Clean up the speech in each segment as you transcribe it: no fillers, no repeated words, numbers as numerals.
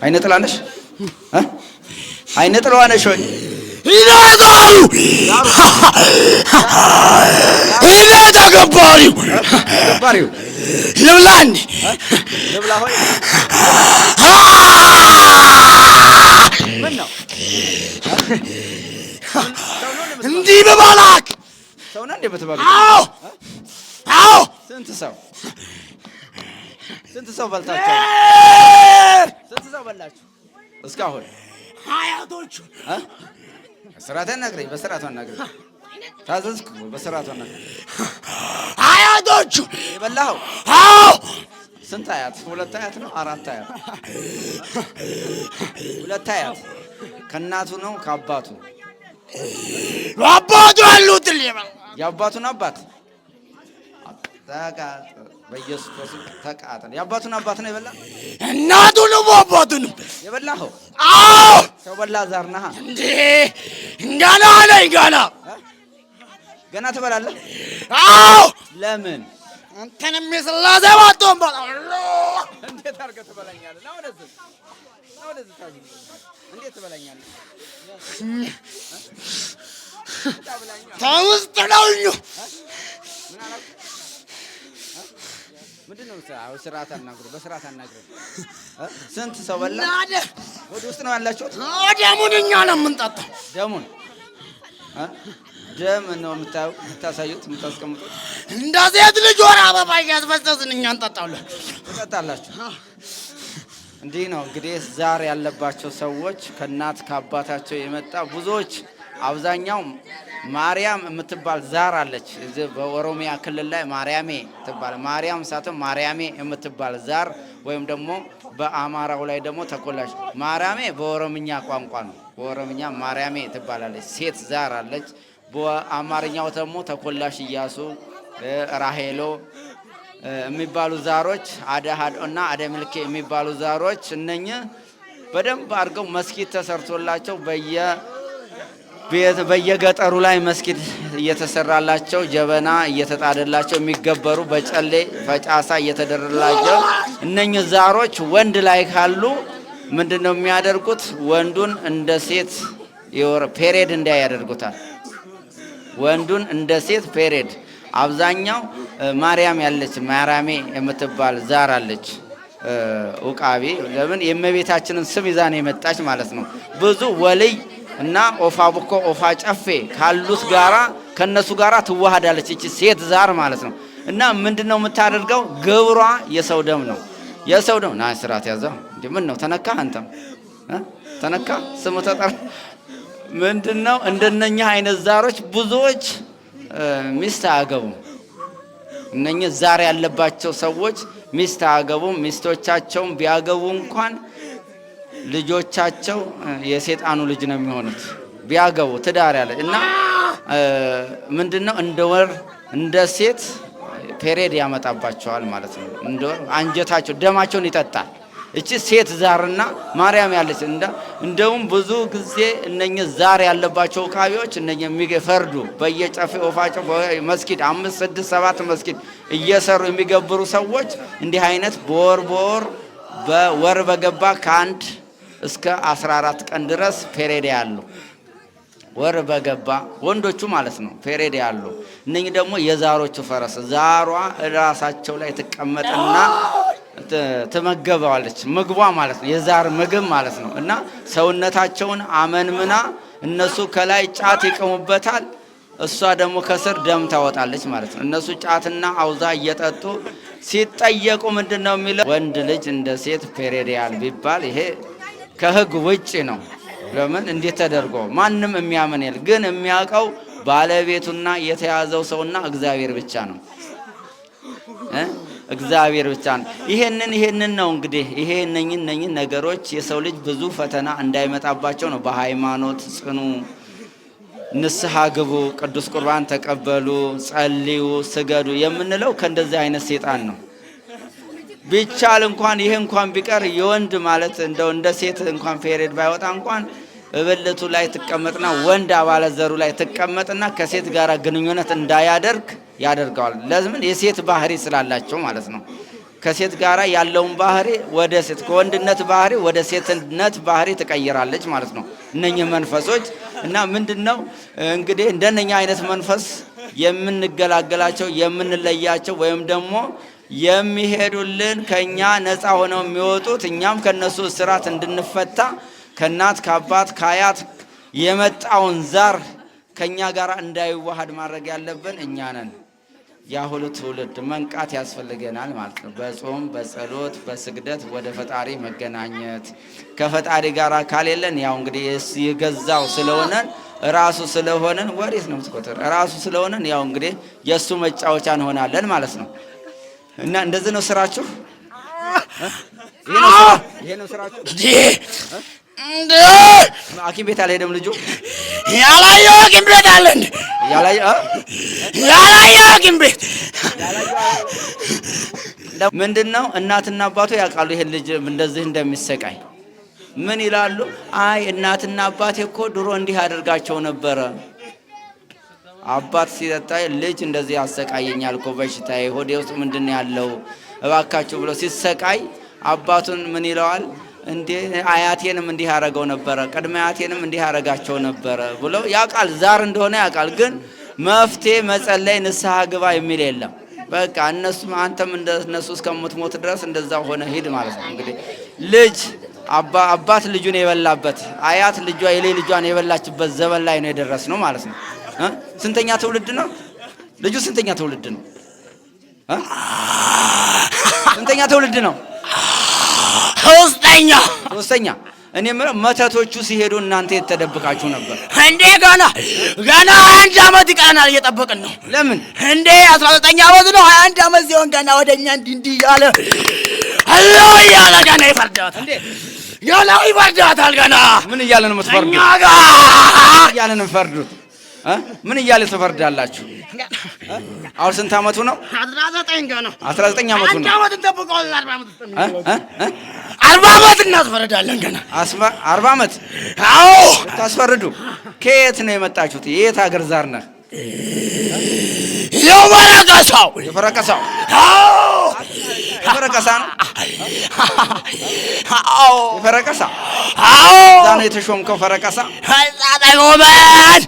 አይነ ጥላ ነሽ አይነ ጥላዋ ነሽ ወይ ይናዛሩ ይናዛ ገባሪው ልብላን ልብላ ሆይ ምን ነው እንዲህ በባላክ ሰው ነን እንደ በተባለ አዎ ስንት ሰው በልታችሁ ስንት ሰው በላችሁ እስካሁን አያቶቹ በስርዓት አናግረኝ ታዘዝኩ በስርዓት አናግረኝ አያቶቹ የበላኸው አዎ ስንት አያት 2 አያት ነው 4 አያት 2 አያት ከእናቱ ነው ከአባቱ አባቱ ያሉት የአባቱን አባት በኢየሱስ ክርስቶስ ተቃጠል የአባቱን አባት ነው የበላ እናቱንም አባቱንም የበላኸው አዎ ሰው በላ ዛር ነህ እንዴ ገና ትበላለህ አዎ ለምን አንተንም የሥላሴ ባትሆን እንዴት አድርገህ ትበላኛለህ ነው ወደዚህ እንዴት ትበላኛለህ ተውስጥ ነውኝ ምንድነው ስርዓት አናግረው በስርዓት አናግረው ስንት ሰው በላ ወደ ውስጥ ነው ያላችሁት ደሙን እኛ ነው የምንጠጣው ደሙን ደም ነው የምታሳዩት የምታስቀምጡት እንደ ሴት ልጅ ወር አበባ እያስፈሰስን እኛ እንጠጣለን ትጠጣላችሁ እንዲህ ነው እንግዲህ ዛር ያለባቸው ሰዎች ከእናት ከአባታቸው የመጣ ብዙዎች አብዛኛው ማርያም የምትባል ዛር አለች እዚህ በኦሮሚያ ክልል ላይ ማርያሜ ትባል ማርያም ሳተም ማርያሜ የምትባል ዛር ወይም ደግሞ በአማራው ላይ ደግሞ ተኮላሽ ማርያሜ በኦሮምኛ ቋንቋ ነው በኦሮምኛ ማርያሜ ትባላለች ሴት ዛር አለች በአማርኛው ደግሞ ተኮላሽ ኢያሱ ራሄሎ የሚባሉ ዛሮች አዳሃዶና አደምልኬ የሚባሉ ዛሮች እነኚህ በደንብ አድርገው መስጊድ ተሰርቶላቸው በየገጠሩ ላይ መስጊድ እየተሰራላቸው ጀበና እየተጣደላቸው የሚገበሩ በጨሌ ፈጫሳ እየተደረላቸው እነኚህ ዛሮች ወንድ ላይ ካሉ ምንድነው የሚያደርጉት ወንዱን እንደ ሴት ፔሬድ እንዳያደርጉታል ወንዱን እንደ ሴት ፔሬድ አብዛኛው ማርያም ያለች ማርያሜ የምትባል ዛር አለች ኡቃቢ ለምን የእመቤታችንን ስም ይዛን የመጣች ማለት ነው ብዙ ወልይ እና ኦፋ ቡኮ ኦፋ ጨፌ ካሉት ጋራ ከነሱ ጋራ ትዋሃዳለች እቺ ሴት ዛር ማለት ነው እና ምንድነው የምታደርገው ግብሯ የሰው ደም ነው የሰው ደም ና ስራት ያዘው እንዴ ምን ነው ተነካ አንተም ተነካ ስሙ ተጠር ምንድነው እንደነኛ አይነት ዛሮች ብዙዎች ሚስት አያገቡም እነኚህ ዛር ያለባቸው ሰዎች ሚስት አያገቡም ሚስቶቻቸውን ቢያገቡ እንኳን ልጆቻቸው የሰይጣኑ ልጅ ነው የሚሆኑት ቢያገቡ ትዳር ያለ እና ምንድነው እንደወር እንደ ሴት ፔሬድ ያመጣባቸዋል ማለት ነው እንደወር አንጀታቸው ደማቸውን ይጠጣል እቺ ሴት ዛርና ማርያም ያለች እንደውም ብዙ ጊዜ እነኚህ ዛር ያለባቸው ካቢዎች እነኚህ የሚፈርዱ በየጨፌ ወፋቸው መስጊድ 5 6 7 መስጊድ እየሰሩ የሚገብሩ ሰዎች እንዲህ አይነት በወር በገባ ከአንድ እስከ 14 ቀን ድረስ ፔሬድ ያለው ወር በገባ ወንዶቹ ማለት ነው ፔሬድ ያለው እነኚህ ደግሞ የዛሮቹ ፈረስ ዛሯ ራሳቸው ላይ ተቀመጠና ተመገበዋለች ምግቧ ማለት ነው የዛር ምግብ ማለት ነው እና ሰውነታቸውን አመንምና እነሱ ከላይ ጫት ይቀሙበታል እሷ ደግሞ ከስር ደም ታወጣለች ማለት ነው እነሱ ጫትና አውዛ እየጠጡ ሲጠየቁ ምንድነው የሚለው ወንድ ልጅ እንደ ሴት ፔሬድ ያል ቢባል ይሄ ከህግ ውጪ ነው ለምን እንዴት ተደርጎ ማንንም የሚያምን የለ ግን የሚያውቀው ባለቤቱና የተያዘው ሰውና እግዚአብሔር ብቻ ነው እግዚአብሔር ብቻ ነው ይሄንን ነው እንግዲህ ይሄ እነኚህ ነገሮች የሰው ልጅ ብዙ ፈተና እንዳይመጣባቸው ነው በሃይማኖት ጽኑ ንስሐ ግቡ ቅዱስ ቁርባን ተቀበሉ ጸልዩ ስገዱ የምንለው ከእንደዚህ አይነት ሰይጣን ነው ቢቻል እንኳን ይሄ እንኳን ቢቀር የወንድ ማለት እንደው እንደ ሴት እንኳን ፔሬድ ባይወጣ እንኳን በበለቱ ላይ ተቀመጥና ወንድ አባለ ዘሩ ላይ ተቀመጥና ከሴት ጋር ግንኙነት እንዳያደርግ ያደርጋል ለምን የሴት ባህሪ ስላላቸው ማለት ነው ከሴት ጋራ ያለውን ባህሪ ወደ ሴት ከወንድነት ባህሪ ወደ ሴትነት ባህሪ ትቀይራለች ማለት ነው። እነኚህ መንፈሶች እና ምንድነው እንግዲህ እንደነኛ አይነት መንፈስ የምንገላገላቸው የምንለያቸው ወይም ደግሞ የሚሄዱልን ከኛ ነፃ ሆነው የሚወጡት እኛም ከነሱ እስራት እንድንፈታ ከናት ከአባት ከአያት የመጣውን ዛር ከኛ ጋር እንዳይዋሃድ ማድረግ ያለብን እኛ ነን። ያሁሉ ትውልድ መንቃት ያስፈልገናል ማለት ነው። በጾም በጸሎት በስግደት ወደ ፈጣሪ መገናኘት ከፈጣሪ ጋር ካሌለን ያው እንግዲህ የገዛው ስለሆነን ራሱ ስለሆነን ወዴት ነው የምትቆጥር ራሱ ስለሆነን ያው እንግዲህ የሱ መጫወቻ እንሆናለን ማለት ነው። እና እንደዚህ ነው ስራችሁ። ይሄ ነው ስራችሁ። ሐኪም ቤት አልሄደም ልጁ ያላየው ሐኪም ቤት አለ እንዴ? ያላየው ሐኪም ቤት ምንድነው? እናትና አባቱ ያውቃሉ ይሄን ልጅ እንደዚህ እንደሚሰቃይ። ምን ይላሉ? አይ እናትና አባቴ እኮ ድሮ እንዲህ አድርጋቸው ነበረ። አባት ሲጠጣ ልጅ እንደዚህ ያሰቃየኛል እኮ በሽታዬ ሆዴ ውስጥ ምንድነው ያለው እባካችሁ ብሎ ሲሰቃይ አባቱን ምን ይለዋል? እንዴ አያቴንም እንዲህ ያረጋው ነበረ ቀድመ አያቴንም እንዲህ ያረጋቸው ነበረ ብሎ ያውቃል። ዛር እንደሆነ ያውቃል። ግን መፍትሄ መጸለይ ንስሐ ግባ የሚል የለም። በቃ እነሱም አንተም እንደነሱ እስከምትሞት ድረስ እንደዛ ሆነ ሂድ ማለት ነው። እንግዲህ ልጅ አባት ልጁን የበላበት አያት ልጇን የበላችበት ዘመን ላይ ነው የደረስነው ማለት ነው። ስንተኛ ትውልድ ነው ልጁ? ስንተኛ ትውልድ ነው? ስንተኛ ትውልድ ነው? ሶስተኛ። እኔ መተቶቹ ሲሄዱ እናንተ የተደብቃችሁ ነበር እንዴ? ገና 21 ዓመት ይቀረናል እየጠበቅን ነው። ለምን እንዴ 19 ዓመት ነው 21 ዓመት ሲሆን ገና ወደኛ እንዲህ ያለ አላህ ያለ ገና ይፈርዳታል እንዴ? ያላው ይፈርዳታል ገና። ምን እያለ ነው የምትፈርዱት? እኛ ጋር እያለ ነው የምትፈርዱት? ምን እያለ ትፈርዳላችሁ? አሁን ስንት ዓመቱ ነው? 19 ገና 19 ዓመቱ ነው። 1 ዓመት እንጠብቀዋለን። 40 ዓመት እናስፈርዳለን ገና 40 ዓመት። አዎ ታስፈርዱ። ከየት ነው የመጣችሁት? የት ሀገር ዛር ነህ? የፈረቀሳው የፈረቀሳ ነው። አዎ የፈረቀሳ እዛ ነው የተሾምከው ፈረቀሳ። ተሾመን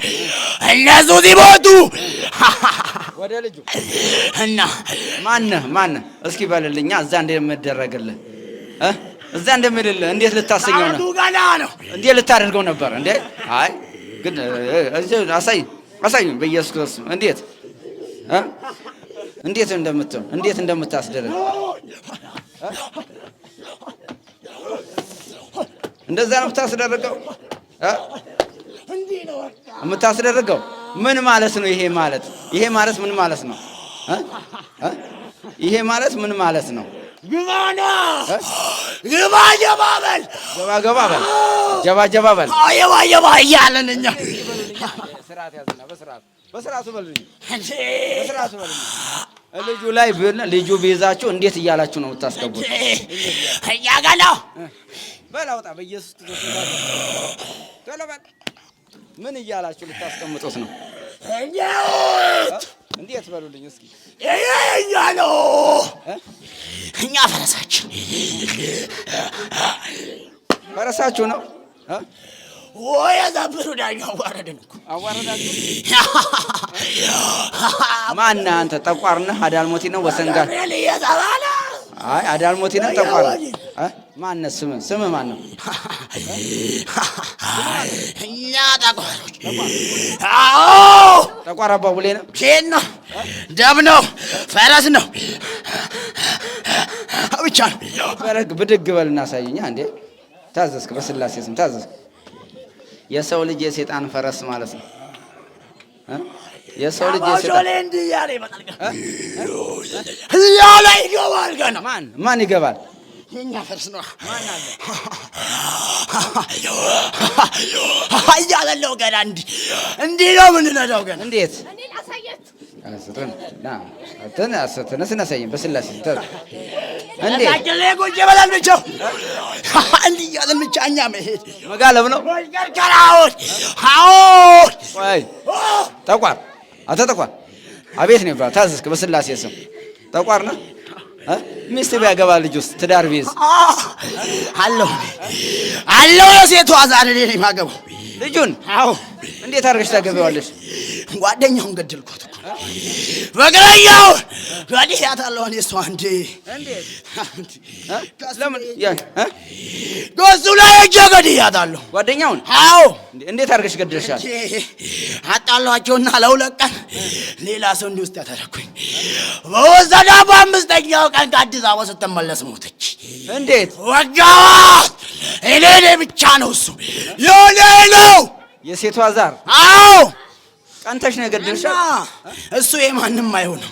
እነሱ ሲሞቱ ወደ ልጁ እና ማነህ እስኪ በልልኛ እዛ እንደምደረግልህ እዛ እንደምልልህ እንዴት ልታሰኘው ነው? ገና ነው እንዴት ልታደርገው ነበር እንዴ? አይ ግን አሳዩኝ በኢየሱስ ክርስቶስ እንዴት እንደምታስደርግ እንደዛ ነው የምታስደርገው የምታስደርገው። ምን ማለት ነው ይሄ ማለት ምን ማለት ነው? ይሄ ማለት ምን ማለት ነው? ግባና ጀባ በል እያለን እኛ ስርዓት ያዝና በስርዓቱ በልልኝ። ልጁ ላይ ልጁ ቤዛችሁ እንዴት እያላችሁ ነው የምታስገቡት? እኛ ገና በል አውጣ በኢየሱስ ቶሎ በል። ምን እያላችሁ ልታስቀምጡት ነው? እንዴት በሉልኝ እስኪ። እኛ ነው እኛ ፈረሳችሁ ነው ወይ? ያዛብሩ ዳኛ አዋረደን እኮ አዋረዳችሁ። ማነህ አንተ? ጠቋር ነህ? አዳልሞቲ ነው ወሰንጋር? አይ አዳልሞቲ ነው ጠቋር። ማነህ? ስምህ ማን ነው? እኛ ጠቋሮች። አዎ ጠቋር አባቡሌ ነው። ኬን ነው ደም ነው ፈረስ ነው ብቻ ነው። ብድግ በል እናሳየኛ እንዴ። ታዘዝክ? በስላሴ ስም ታዘዝክ? የሰው ልጅ የሰይጣን ፈረስ ማለት ነው። የሰው ልጅ የሰይጣን እንዲህ ያለ ይመጣል ያለ ይገባል ገና። ማን ይገባል? የኛ ፈረስ ነው። ማን አለ? አያለው ገና እንዲህ ነው የምንነዳው ገና። እንዴት እኔ ላሳያችሁ። ስናሳየን በስላሴ እንዴ ቁጭ በላል ብቻ እንዲህ እያለን ብቻ እኛ መሄድ መጋለብ ነው። ቆይ ጠቋር አንተ ጠቋር አቤት ነው ይባላል። ታዘዝክ? በስላሴ ስም ጠቋር ነህ? ሚስት ቢያገባ ልጅስ ትዳር ቢይዝ አለው የሴቷ ዛሬ እኔ ማገባው ልጁን። አዎ እንዴት አድርገሽ ታገቢዋለሽ? ጓደኛውን ገደልኩት እኮ በግረኛው ወዲህ ያታለው እኔ እሷ እንዴ እንዴት ለምን ጎሱ ላይ እጀገድ ያታለው ጓደኛውን? አዎ እንዴት አድርገሽ ገደልሻል? አጣሏቸውና ለሁለት ቀን ሌላ ሰው እንዲውስጥ ያተረኩኝ በወሰዳ በአምስተኛው ቀን ከአዲስ አበባ ስትመለስ ሞተች። እንዴት ወጋዋት? እኔ ብቻ ነው እሱ የኔ ነው የሴቷ ዛር? አዎ ቀንተሽ ነው የገደልሻል? እሱ የማንም አይሆንም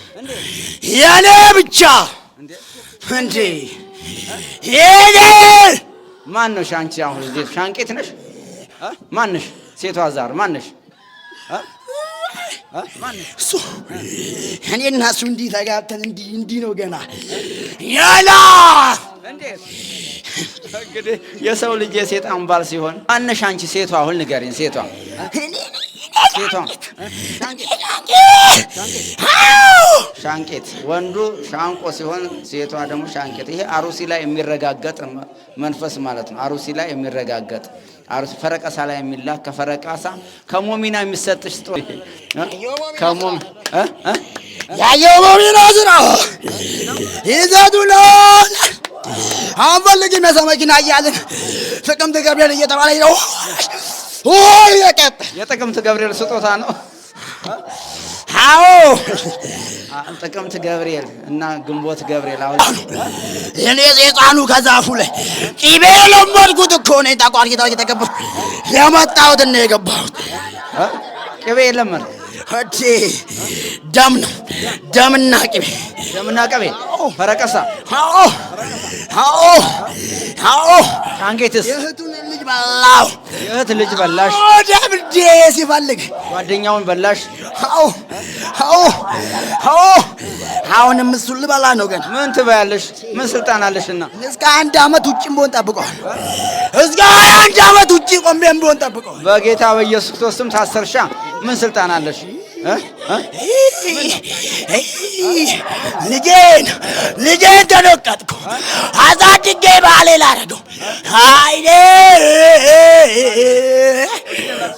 የኔ ብቻ እንዴ የኔ። ማን ነው አንቺ? አሁን እዚህ ሻንቄት ነሽ? ማን ነሽ? ሴቷ ዛር ማን ነሽ? እሱ እኔና እሱ እንዲህ ተጋብተን እንዲህ ነው ገና ያላ። እንዴት እንግዲህ የሰው ልጅ የሴጣን ባል ሲሆን ማነሽ አንቺ? ሴቷ አሁን ንገሪኝ። ሴቷ ሻንቄት፣ ወንዱ ሻንቆ ሲሆን ሴቷ ደግሞ ሻንቄት። ይሄ አሩሲ ላይ የሚረጋገጥ መንፈስ ማለት ነው። አሩሲ ላይ የሚረጋገጥ አሩሲ ፈረቀሳ ላይ የሚላክ ከፈረቀሳ ከሞሚና የሚሰጥሽ ከሞም ያየው ሞሚና ዝራ ይዘዱላ አንፈልግም የሰው መኪና እያልን ጥቅምት ገብርኤል እየተባለ ነው። የጥቅምት ገብርኤል ስጦታ ነው። አዎ ጥቅምት ገብርኤል እና ግንቦት ገብርኤል። አሁን እኔ ሴጣኑ ከዛፉ ላይ ቂቤ ለመድኩት እኮ ነው። ታቋር ጌታው እየተቀበል ያመጣሁት ነው የገባሁት። ቅቤ ለምን እቴ ደም ነው። ደምና ቅቤ ደምና ቅቤ ፈረቀሳ። አዎ አዎ አዎ። ሻንቄትስ የእህቱን ልጅ በላው። የእህት ልጅ በላሽ? ደም እንዴ ሲፈልግ ጓደኛውን በላሽ? አዎ አዎ አዎ። አሁንም እሱን ልበላ ነው ገና። ምን ትበያለሽ? ምን ስልጣን አለሽና? እስከ 1 ዓመት ውጪም ቢሆን ጠብቀዋል። እስከ 1 ዓመት ውጪ ቆሜም ቢሆን ጠብቀዋል። በጌታ በኢየሱስ ክርስቶስም ታሰርሻ። ምን ስልጣን አለሽ? ልጄን ተነቀጥኩ አሳድጌ ባሌ ላደረገው። አይኔ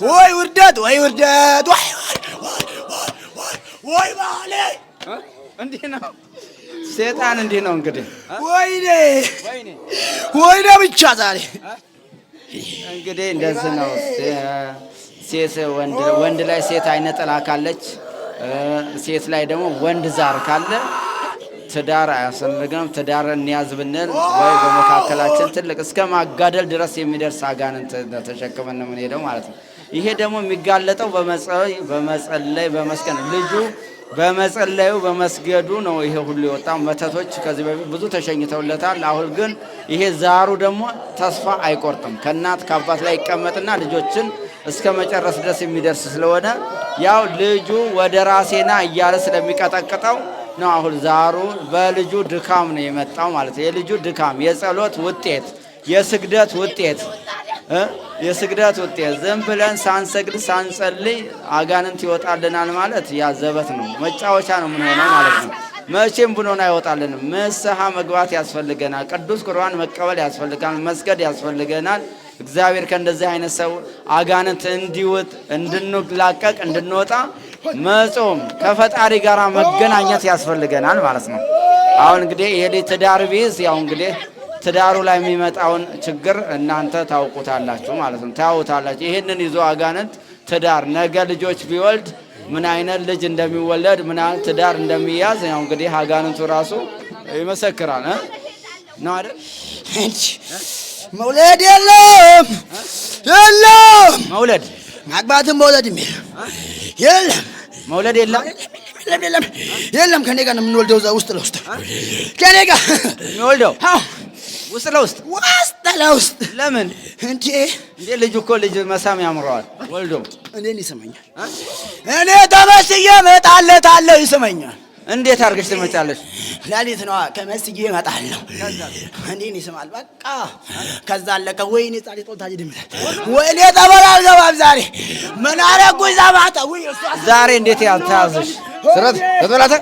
ወይ ውርደት ወይ ውርደት ወይ ባሌ። እንዲህ ነው ሴጣን፣ እንዲህ ነው እንግዲህ። ወይኔ ወይኔ ብቻ ዛሬ እንግዲህ እንደዚህ ነው። ሴት ወንድ ላይ ሴት አይነ ጥላ ካለች፣ ሴት ላይ ደግሞ ወንድ ዛር ካለ ትዳር አያስፈልግም። ትዳር እንያዝ ብንል ወይ በመካከላችን ትልቅ እስከ ማጋደል ድረስ የሚደርስ አጋንንት ተሸክመን ነው የምንሄደው ማለት ነው። ይሄ ደግሞ የሚጋለጠው በመጸለይ በመስገድ ልጁ በመጸለዩ በመስገዱ ነው ይሄ ሁሉ የወጣው። መተቶች ከዚህ በፊት ብዙ ተሸኝተውለታል። አሁን ግን ይሄ ዛሩ ደግሞ ተስፋ አይቆርጥም። ከእናት ከአባት ላይ ይቀመጥና ልጆችን እስከ መጨረስ ድረስ የሚደርስ ስለሆነ ያው ልጁ ወደ ራሴና እያለ ስለሚቀጠቅጠው ነው አሁን ዛሩ በልጁ ድካም ነው የመጣው ማለት ነው። የልጁ ድካም የጸሎት ውጤት፣ የስግደት ውጤት የስግደት ውጤት። ዝም ብለን ሳንሰግድ ሳንጸልይ አጋንንት ይወጣልናል ማለት ያዘበት ነው፣ መጫወቻ ነው ምን ሆነው ማለት ነው። መቼም ብሎን አይወጣልንም። ንስሐ መግባት ያስፈልገናል። ቅዱስ ቁርባን መቀበል ያስፈልገናል። መስገድ ያስፈልገናል። እግዚአብሔር ከእንደዚህ አይነት ሰው አጋንንት እንዲወጥ እንድንላቀቅ እንድንወጣ መጾም ከፈጣሪ ጋር መገናኘት ያስፈልገናል ማለት ነው። አሁን እንግዲህ ይሄ ትዳር ቢይዝ ያው እንግዲህ ትዳሩ ላይ የሚመጣውን ችግር እናንተ ታውቁታላችሁ ማለት ነው። ታውቁታላችሁ። ይሄንን ይዞ አጋንንት ትዳር ነገ ልጆች ቢወልድ ምን አይነት ልጅ እንደሚወለድ ምን አይነት ትዳር እንደሚያዝ ያው እንግዲህ አጋንንቱ ራሱ ይመሰክራል ነው አይደል? መውለድ የለም መውለድ ማግባትም መውለድም የለም መውለድ የለም የለም። ከኔ ጋር ነው የምንወልደው። እዛ ውስጥ ለውስጥ ከኔ ጋር የሚወልደው ውስጥ ለውስጥ ለምን እንዴ? ልጅ እኮ ልጅ መሳም ያምረዋል ወልዶ። እኔን ይስመኛል። እኔ ተመስዬ እመጣለታለሁ። ይስመኛል። እንዴት አድርገሽ ትመጫለሽ? ሌሊት ነው ከመስዬ እመጣለሁ። እኔን ይስማል። በቃ ከዛ አለቀ። ወይኔ ጻሪ ጦልታጅ ድምፅ ወይኔ ተበላል ገባም ዛሬ ምን አረጉኝ? ዛማታ ወይ ዛሬ እንዴት ያልተያዘሽ ስረት ተበላተ?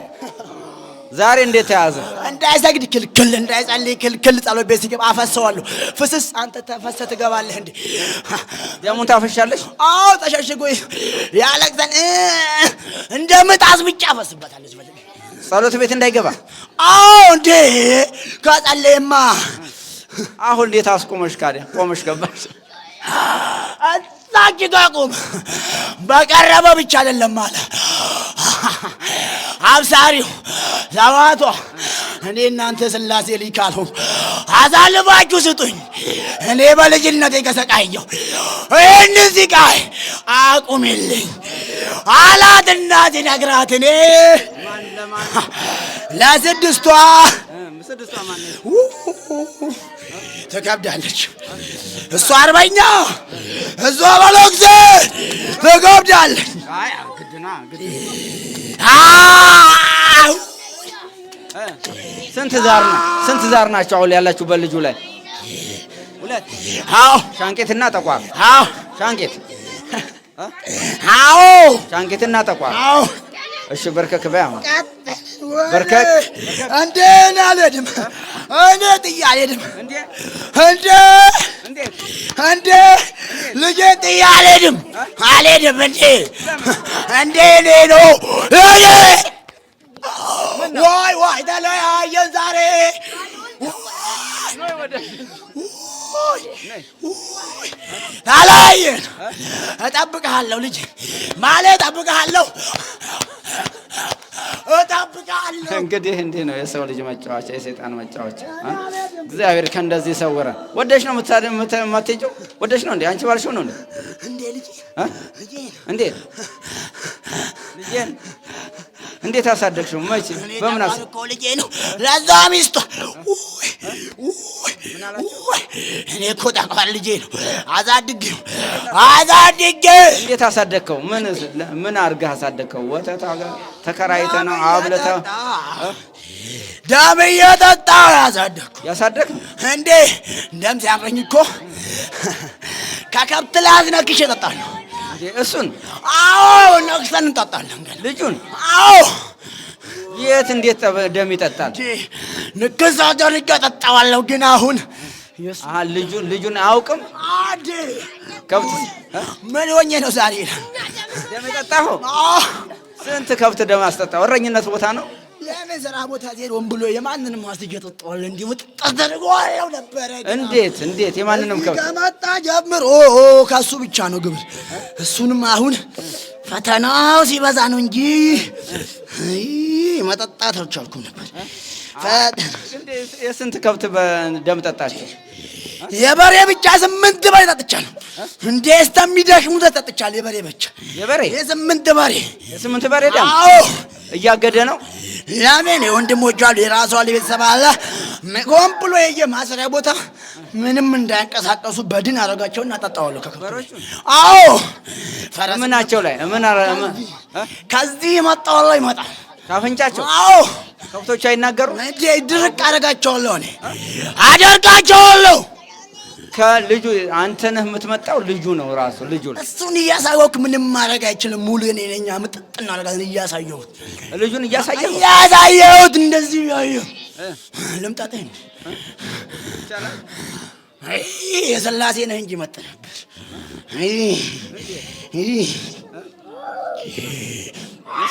ዛሬ እንዴት ተያዘ? እንደ እንዳይሰግድ ክልክል፣ እንዳይጸልይ ክልክል። ጸሎት ቤት ሲገባ አፈሰዋለሁ። ፍስስ አንተ ተፈሰ ትገባለህ እንዴ? ደሙን ታፈሻለሽ? አዎ ተሸሽጎ ያለቅሰን እንደምጣስ ብቻ አፈስበታለሁ። ጸሎት ቤት እንዳይገባ? አዎ እንዴ ከጸለየማ። አሁን እንዴት አስቆመሽ? ካዲያ ቆመሽ ገባሽ? አጣቂ ጋቁም በቀረበ ብቻ አይደለም አለ አብሳሪው ዘዋቷ። እኔ እናንተ ስላሴ ልጅ ካልሆንኩ አሳልፋችሁ ስጡኝ። እኔ በልጅነቴ ከሰቃየሁ ይህን ስቃይ አቁምልኝ አላት እናቴ ነግራት። እኔ ለስድስቷ ትከብዳለች። እሷ አርበኛ እሷ በሎክሴ ትከብዳለች። ስንት ዛር ናቸው አሁን ያላችሁበት ልጁ ላይ? ሁለት። አዎ ሻንቄትና ጠቋር። አዎ ሻንቄት። አዎ ሻንቄትና ጠቋር። አዎ እሺ በርከክ በይ። አሁን በርከክ። እንዴ እኔ አልሄድም። እኔ ጥዬ አልሄድም። እንዴ ልጄ ጥዬ አልሄድም። እንዴ እኔ ነው ዋይ ተለያየን ዛሬ። ተለያየን። እጠብቅሃለሁ ልጄ ማለት እጠብቅሃለሁ። እንግዲህ እንዲህ ነው የሰው ልጅ መጫወቻ፣ የሰይጣን መጫወቻ። እግዚአብሔር ከእንደዚህ ይሰውረ። ወደሽ ነው የምትሄጂው? ወደሽ ነው እንዴ? አንቺ ባልሽው ነው እንዴ? ልጄን እንዴት አሳደግሽው? መቼ በምን እኮ ልጄ ነው ለዛ ሚስቷ። እኔ እኮ ጠቋር ልጄ ነው አሳድጌው። እንዴት አሳደግከው? ምን አድርገህ አሳደግከው? ወተት ተከራይተህ ነው አብለተህ? ደም እየጠጣሁ ያሳደግ እንዴ? ደም ሲያምረኝ እኮ ከከብት ላይ አስነክሼ እጠጣለሁ። እሱን? አዎ ነክሰን እንጠጣለን። ልጁን? አዎ። የት እንዴት ደም ይጠጣል? ንክስ አድርጌ እጠጣዋለሁ። ግን አሁን ልጁን አያውቅም። ከብት ምን ሆኜ ነው ዛሬ ደም የጠጣኸው? ስንት ከብት ደም አስጠጣው? እረኝነት ቦታ ነው? ለምን ስራ ቦታ ዜሮን ብሎ የማንንም ዋስ እየጠጣዋል። እንዲህ ውጥጥ አድርጎዋለሁ ነበረ። እንዴት የማንንም ከብት ከመጣ ጀምሮ ከሱ ብቻ ነው ግብር። እሱንም አሁን ፈተናው ሲበዛ ነው እንጂ መጠጣት አልቻልኩም ነበር። የስንት ከብት ደም ጠጣችሁ? የበሬ ብቻ 8 በሬ ጠጥቻለሁ። እንዴ እስከሚደክሙ ጠጥቻለሁ። የበሬ ብቻ የስምንት በሬ ደም። አዎ እያገደ ነው። ለምን የወንድሞቿ አሉ፣ የራሷ ቤተሰብ አለ። ቆም ብሎ የማሰሪያ ቦታ ምንም እንዳያንቀሳቀሱ በድን አረጋቸውና አጠጣዋለሁ ከከብቶቹ። አዎ ምናቸው ላይ ከዚህ መጣው ይመጣል ካፈንጫቸው። አዎ ከብቶቹ አይናገሩ። እንዴ ድርቅ አረጋቸዋለሁ፣ እኔ አደርጋቸዋለሁ። ከልጁ አንተ ነህ የምትመጣው? ልጁ ነው ራሱ ልጁ ነው። እሱን እያሳየሁት ምንም ማድረግ አይችልም። ሙሉ እኔ ነኝ ምጥጥና አረጋን እያሳየሁት፣ ልጁን እያሳየሁት እንደዚህ ያየው ልምጣጠኝ የሥላሴ ነህ እንጂ መጣ ነበር።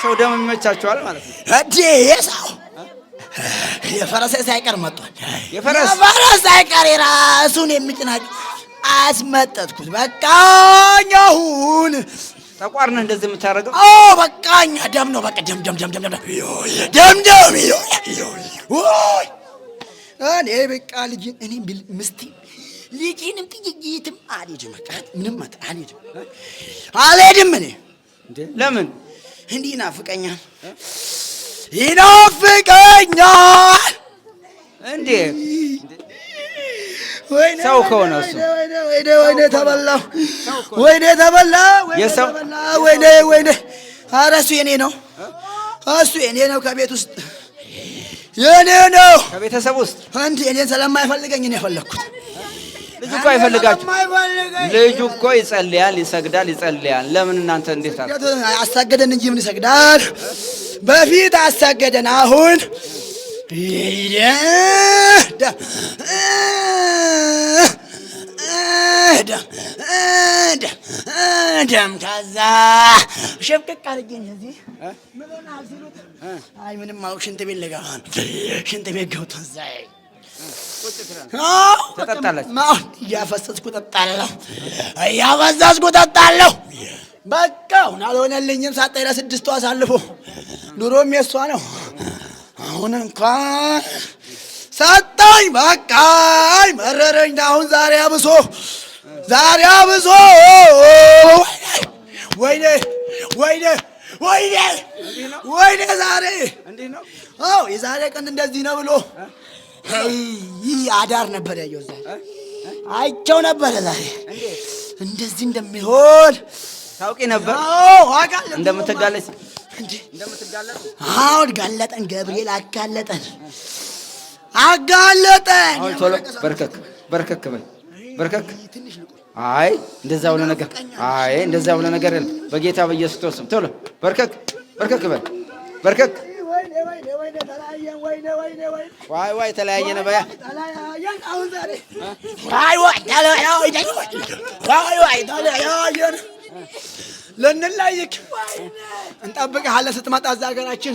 ሰው ደም ይመቻቸዋል ማለት ነው እንዴ? የሰው የፈረስ ሳይቀር መጥቷል። የፈረስ ሳይቀር የራሱን የሚጭናቸው አስመጠጥኩት። በቃኝ። አሁን ጠቋር ነህ እንደዚህ የምታደርገው? አዎ በቃኝ። ደም ነው በቃ ደም። እኔ በቃ ልጅን እኔ ምስቲ ልጅንም ጥይትም አልሄድም። ምንም አልሄድም። እኔ ለምን እንዲህ ይናፍቀኛል። እንዴ ሰው ከሆነ እሱ ወይኔ ተበላሁ። ወይኔ ኧረ እሱ የኔ ነው። ከቤት ውስጥ የኔ ነው። ከቤተሰብ ውስጥ እንዴ እኔን ስለማይፈልገኝ ነው የፈለኩት። ልጁ እኮ አይፈልጋችሁ። ልጁ እኮ ይጸልያል፣ ይሰግዳል። ለምን እናንተ እንዴት አሳገደን እንጂ ምን ይሰግዳል? በፊት አሳገደን። አሁን ደም ከዛ ሸብቀቅ አድርጌኝ እዚህ ምን ሆነሃል ሲሉት አይ ምንም አውቅ ሽንት ቤት ልገባ ነው። ሽንት ቤት ገብቶ እዛ እያፈሰስኩ ጠጣለሁ። በቃ አሁን አልሆነልኝም። ሳጠኝ ለስድስቱ አሳልፎ ድሮም የሷ ነው። አሁን እንኳን ሰጠኝ። በቃ መረረኝ። አሁን ዛሬ አብሶ ወይኔ ዛሬ እንዴ ነው? አዎ የዛሬ ቀን እንደዚህ ነው ብሎ አዳር ነበር ያየው። ዛሬ አይቼው ነበር። ዛሬ እንደዚህ እንደሚሆን ታውቂ ነበር? አዎ አጋለጠ እንደምትጋለጥ አዎ ጋለጠን። ገብርኤል አጋለጠን። አሁን ቶሎ በርከክ በል በርከክ። አይ እንደዛ ብሎ ነገር የለም። በጌታ በኢየሱስ ክርስቶስ ቶሎ በርከክ በል በርከክ። ዋይ ተለያየን በያ ተለያየን። ልንለያይክ እንጠብቅሃለን። ስትመጣ እዛ ሀገራችን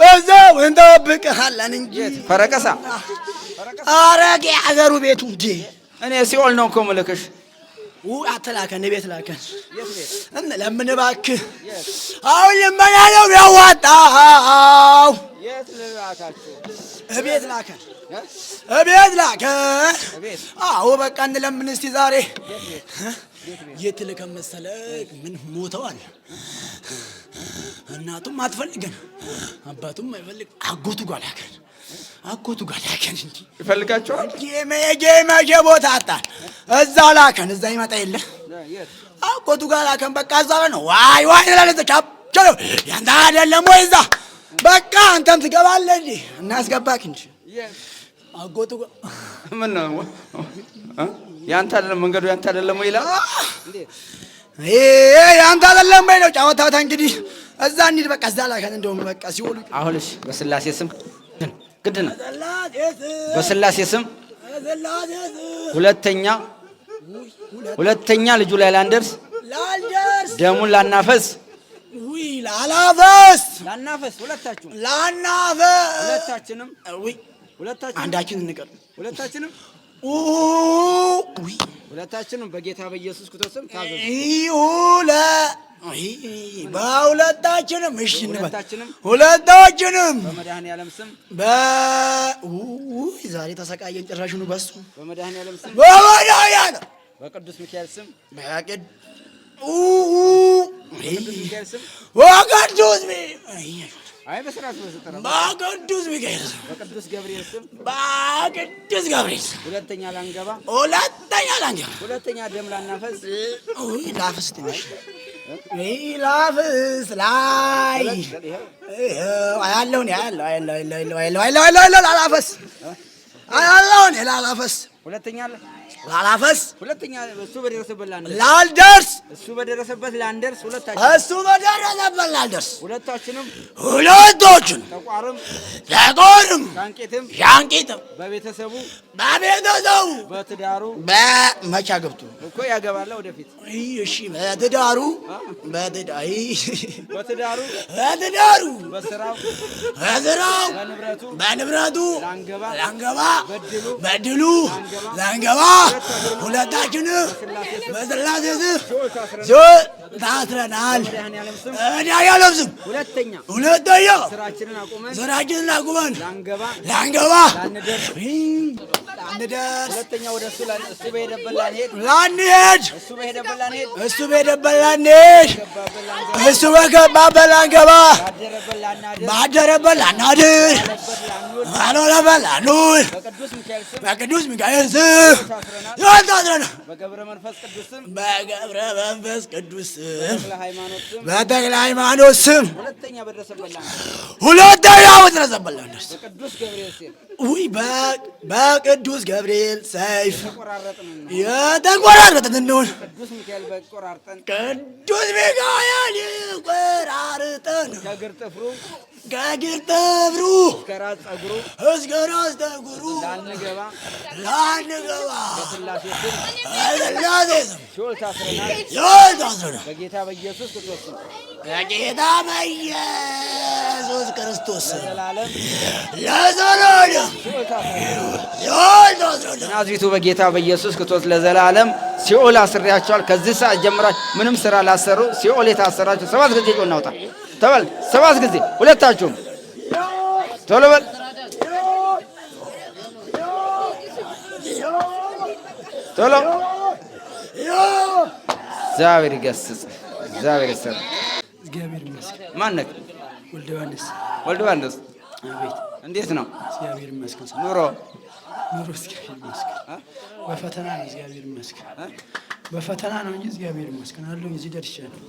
እዛው እንጠብቅሃለን እንጂ ፈረቀሳ አረጌ ሀገሩ ቤቱ እንዴ እኔ ሲኦል ነው እኮ የምልክሽ። አትላከን፣ ቤት ላከን። ለምን እባክህ አሁን ልመና ነው የሚያዋጣው። እቤት ላከን። አዎ በቃ እንለምን እስቲ ዛሬ የት ልከን መሰለህ? ምን ሞተዋል። እናቱም አትፈልገን፣ አባቱም አይፈልግ። አጎቱ ጋር ላከን እንጂ ይፈልጋቸዋል። ጌመ ቦታ አጣን። እዛ ላከን። እዛ ይመጣ የለ አጎቱ ጋር ላከን። በቃ እዛ ነው ዋይ ትላለች። ያንተ አይደለም ወይ እዛ? በቃ አንተም ትገባለህ እንጂ እናስገባክ እንጂ አጎቱ ጋር ምን ነው ያንተ አይደለም መንገዱ ያንተ አይደለም ወይ ይላል እንዴ? ያንተ አይደለም ወይ ነው ጫወታው። እንግዲህ እዛ እንሂድ በቃ እዛ ላከን። እንደውም በቃ ሲወሉ አሁንሽ በስላሴ ስም ግድ ነው። በስላሴ ስም ሁለተኛ ልጁ ላይ ላንደርስ ደሙን ላናፈስ ሁለታችንም አንዳችን እንቀር ሁለታችንም በጌታ በኢየሱስ ክርስቶስ ስም ታዘዙ። በሁለታችንም እሺ እንበል። ሁለታችንም በመድኃኒዓለም ስም ዛሬ ተሰቃየን ጭራሹኑ። በሱ በመድኃኒዓለም ስም በቅዱስ ሚካኤል ስም በቅዱስ ሚካኤል ስም በቅዱስ ገብርኤል ስም ሁለተኛ ላንገባ ሁለተኛ ደም ላናፈስ ላፍስ ትንሽ ላፍስ ላይ ላላፈስ ሁለተኛ እሱ በደረሰበት ላልደርስ ላንደርስ ሁለታችንም ተቆርም ሻንቂትም በቤተሰቡ በትዳሩ መቻ ገብቶ እኮ ያገባላ ወደፊት። እሺ በትዳሩ በስራው በንብረቱ ላንገባ በድሉ ላንገባ ሁለታችንም በስላሴ ስም ታስረናል። መድኃኒዓለም ስም ሁለተኛ ስራችንን አቁመን ላንገባ ላንደርስ ሁለተኛ ወደ እሱ በሄደበት ላንሄድ እሱ በገባበት ላንገባ ባደረበት ላናድር ባልሆነበት ላንውል በቅዱስ ሚካኤል ስም ታስረናል። በገብረ መንፈስ ቅዱስ ስም በተክለ ሃይማኖት ስም ሁለተኛ በደረሰበት ላንደርስ ውይ በቅዱስ ገብርኤል ሰይፍ የተቆራረጥን እንደሆነ ቅዱስ ሚካኤል ቆራርጠን ከእግር ጥፍሩ እስከ ራስ ጠጉሩ ላንገባ በሥላሴ ስም ሲኦል ታስረናል። በጌታ በኢየሱስ ክርስቶስ ለዘላለም ናዝሬቱ በጌታ በኢየሱስ ክርስቶስ ለዘላለም ሲኦል አስሬያቸዋል። ከዚህ ሰዓት ጀምራችሁ ምንም ስራ ላሰሩ ሲኦል የታሰራችሁ 7 ጊዜ ጮህ እናውጣ ተበል። 7 ጊዜ ሁለታችሁም ቶሎ በል። ቶሎ እግዚአብሔር ይገስጽ። እግዚአብሔር ይሰራ። እግዚአብሔር ይመስገን። ማነክ? ወልደ ዮሐንስ። ወልደ ዮሐንስ አቤት። እንዴት ነው እግዚአብሔር ይመስገን። ኑሮ? ኑሮ እግዚአብሔር ይመስገን። በፈተና ነው እግዚአብሔር ይመስገን። በፈተና ነው እንጂ እግዚአብሔር ይመስገን አለሁ። እዚህ ደርሻለሁ።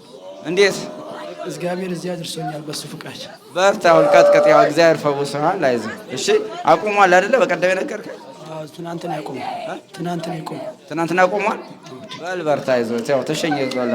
እንዴት? እግዚአብሔር እዚያ አድርሶኛል በሱ ፍቃድ። በርታ፣ ቀጥቀጥ። ያው እግዚአብሔር ፈውሶሃል። አይዞህ። እሺ አቁሟል አይደለ? በቀደም የነገርከኝ ትናንትና ያቆመ ትናንትና ያቆመ ትናንትና አቁሟል። በል በርታ፣ አይዞህ። ያው ተሸኝቷል።